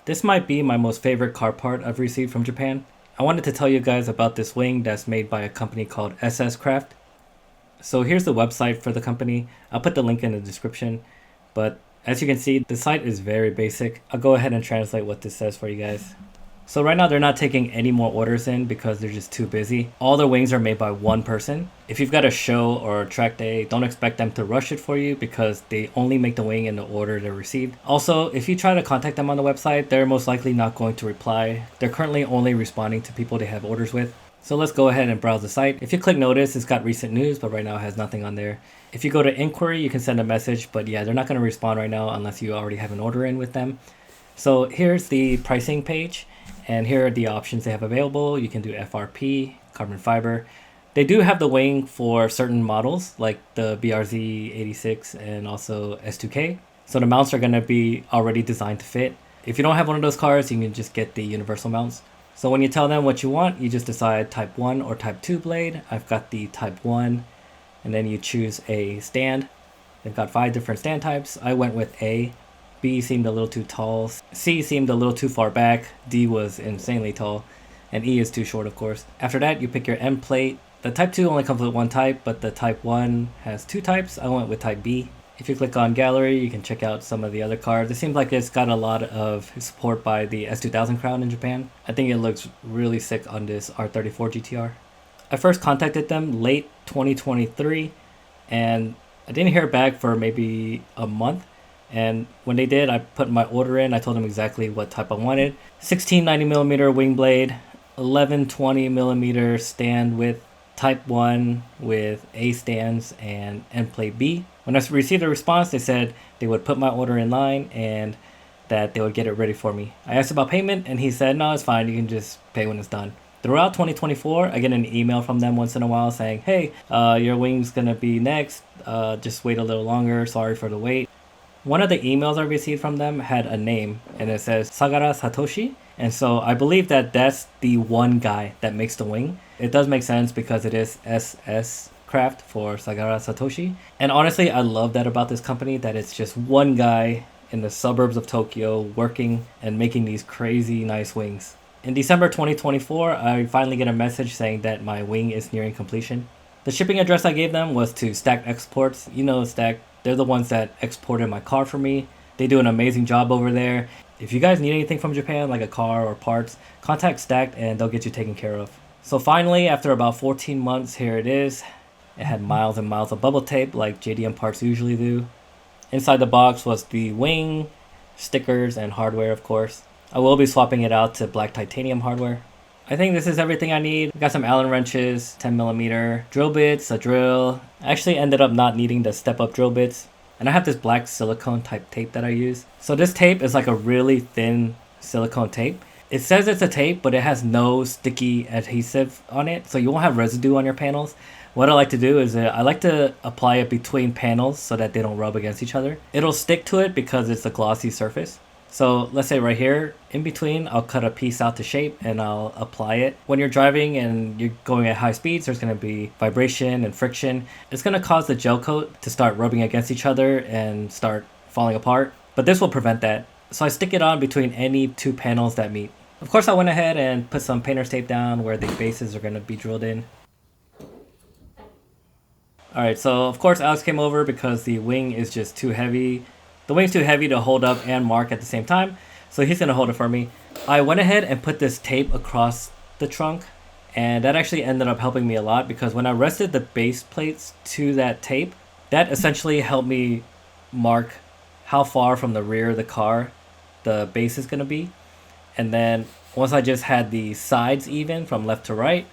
This might be my most favorite car part I've received from Japan. I wanted to tell you guys about this wing that's made by a company called SSCRAFT. So here's the website for the company. I'll put the link in the description. But as you can see, the site is very basic. I'll go ahead and translate what this says for you guys. So right now they're not taking any more orders in because they're just too busy. All their wings are made by one person. If you've got a show or a track day, don't expect them to rush it for you because they only make the wing in the order they're received. Also, if you try to contact them on the website, they're most likely not going to reply. They're currently only responding to people they have orders with. So let's go ahead and browse the site. If you click notice, it's got recent news, but right now it has nothing on there. If you go to inquiry, you can send a message, but yeah, they're not going to respond right now unless you already have an order in with them. So here's the pricing page. And here are the options they have available. You can do FRP, carbon fiber. They do have the wing for certain models like the BRZ86 and also S2K. So the mounts are going to be already designed to fit. If you don't have one of those cars, you can just get the universal mounts. So when you tell them what you want, you just decide type 1 or type 2 blade. I've got the type 1, and then you choose a stand. They've got 5 different stand types. I went with A. B seemed a little too tall, C seemed a little too far back, D was insanely tall, and E is too short, of course. After that, you pick your end plate. The type 2 only comes with one type, but the type 1 has 2 types. I went with type B. If you click on gallery, you can check out some of the other cars. It seems like it's got a lot of support by the S2000 crowd in Japan. I think it looks really sick on this R34 GTR. I first contacted them late 2023, and I didn't hear back for maybe a month. And when they did, I put my order in. I told them exactly what type I wanted. 1690mm wing blade, 1120mm stand width, type 1 with A stands and end plate B. When I received a response, they said they would put my order in line and that they would get it ready for me. I asked about payment and he said, no, it's fine. You can just pay when it's done. Throughout 2024, I get an email from them once in a while saying, hey, your wing's going to be next. Just wait a little longer. Sorry for the wait. One of the emails I received from them had a name, and it says Sagara Satoshi, and so I believe that that's the one guy that makes the wing. It does make sense because it is SSCRAFT for Sagara Satoshi, and honestly, I love that about this company, that it's just one guy in the suburbs of Tokyo working and making these crazy nice wings. In December 2024, I finally get a message saying that my wing is nearing completion. The shipping address I gave them was to Stack Exports. You know Stack. They're the ones that exported my car for me. They do an amazing job over there. If you guys need anything from Japan, like a car or parts, contact Stacked and they'll get you taken care of. So finally, after about 14 months, here it is. It had miles and miles of bubble tape like JDM parts usually do. Inside the box was the wing, stickers, and hardware, of course. I will be swapping it out to black titanium hardware. I think this is everything I need. Got some Allen wrenches, 10mm, drill bits, a drill. I actually ended up not needing the step-up drill bits. And I have this black silicone type tape that I use. So this tape is like a really thin silicone tape. It says it's a tape, but it has no sticky adhesive on it, so you won't have residue on your panels. What I like to do is I like to apply it between panels so that they don't rub against each other. It'll stick to it because it's a glossy surface. So let's say right here, in between, I'll cut a piece out to shape and I'll apply it. When you're driving and you're going at high speeds, there's going to be vibration and friction. It's going to cause the gel coat to start rubbing against each other and start falling apart. But this will prevent that. So I stick it on between any two panels that meet. Of course, I went ahead and put some painter's tape down where the bases are going to be drilled in. Alright, so of course Alex came over because the wing is just too heavy. The wing's too heavy to hold up and mark at the same time, so he's going to hold it for me. I went ahead and put this tape across the trunk, and that actually ended up helping me a lot because when I rested the base plates to that tape, that essentially helped me mark how far from the rear of the car the base is going to be. And then once I just had the sides even from left to right,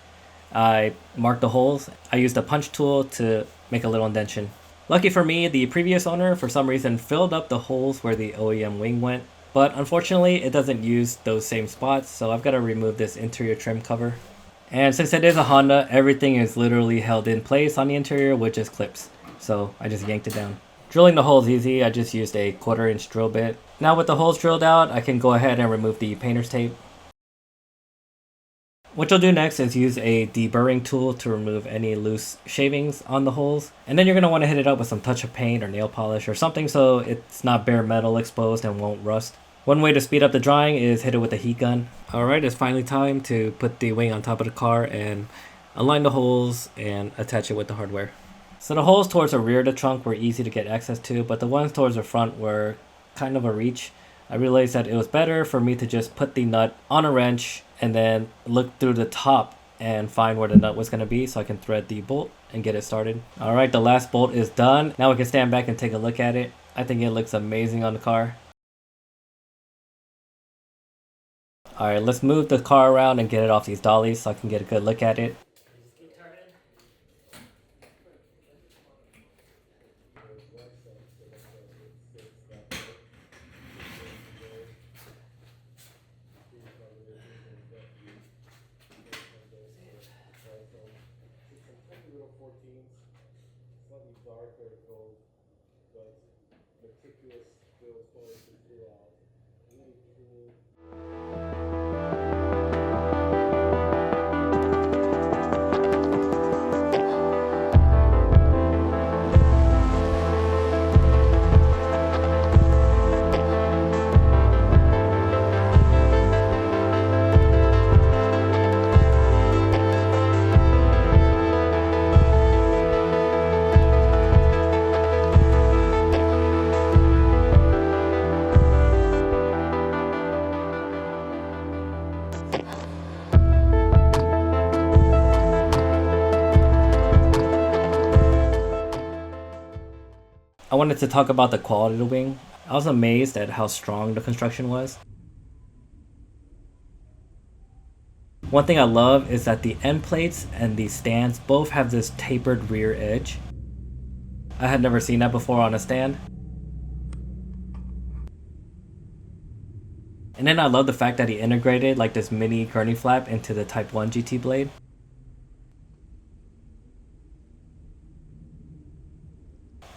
I marked the holes. I used a punch tool to make a little indentation. Lucky for me, the previous owner for some reason filled up the holes where the OEM wing went, but unfortunately it doesn't use those same spots, so I've got to remove this interior trim cover. And since it is a Honda, everything is literally held in place on the interior with just clips, so I just yanked it down. Drilling the holes easy, I just used a 1/4" drill bit. Now with the holes drilled out, I can go ahead and remove the painter's tape. What you'll do next is use a deburring tool to remove any loose shavings on the holes. And then you're going to want to hit it up with some touch of paint or nail polish or something so it's not bare metal exposed and won't rust. One way to speed up the drying is hit it with a heat gun. Alright, it's finally time to put the wing on top of the car and align the holes and attach it with the hardware. So the holes towards the rear of the trunk were easy to get access to, but the ones towards the front were kind of a reach. I realized that it was better for me to just put the nut on a wrench and then look through the top and find where the nut was going to be so I can thread the bolt and get it started. Alright, the last bolt is done. Now we can stand back and take a look at it. I think it looks amazing on the car. Alright, let's move the car around and get it off these dollies so I can get a good look at it. I wanted to talk about the quality of the wing. I was amazed at how strong the construction was. One thing I love is that the end plates and the stands both have this tapered rear edge. I had never seen that before on a stand. And then I love the fact that he integrated like this mini gurney flap into the Type 1 GT blade.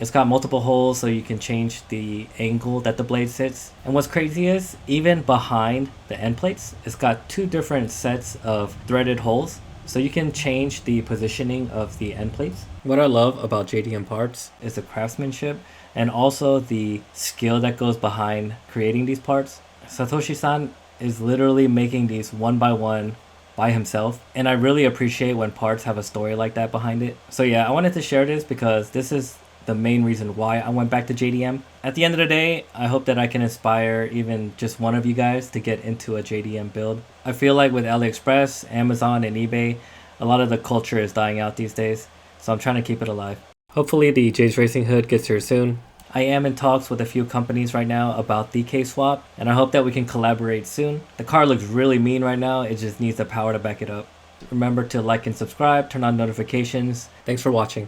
It's got multiple holes so you can change the angle that the blade sits. And what's crazy is, even behind the end plates, it's got two different sets of threaded holes. So you can change the positioning of the end plates. What I love about JDM parts is the craftsmanship and also the skill that goes behind creating these parts. Satoshi-san is literally making these one by one by himself, and I really appreciate when parts have a story like that behind it. So yeah, I wanted to share this because this is the main reason why I went back to JDM. At the end of the day, I hope that I can inspire even just one of you guys to get into a JDM build. I feel like with AliExpress, Amazon, and eBay, a lot of the culture is dying out these days, so I'm trying to keep it alive. Hopefully the Jay's Racing hood gets here soon. I am in talks with a few companies right now about the case swap, and I hope that we can collaborate soon. The car looks really mean right now, it just needs the power to back it up. Remember to like and subscribe, turn on notifications. Thanks for watching.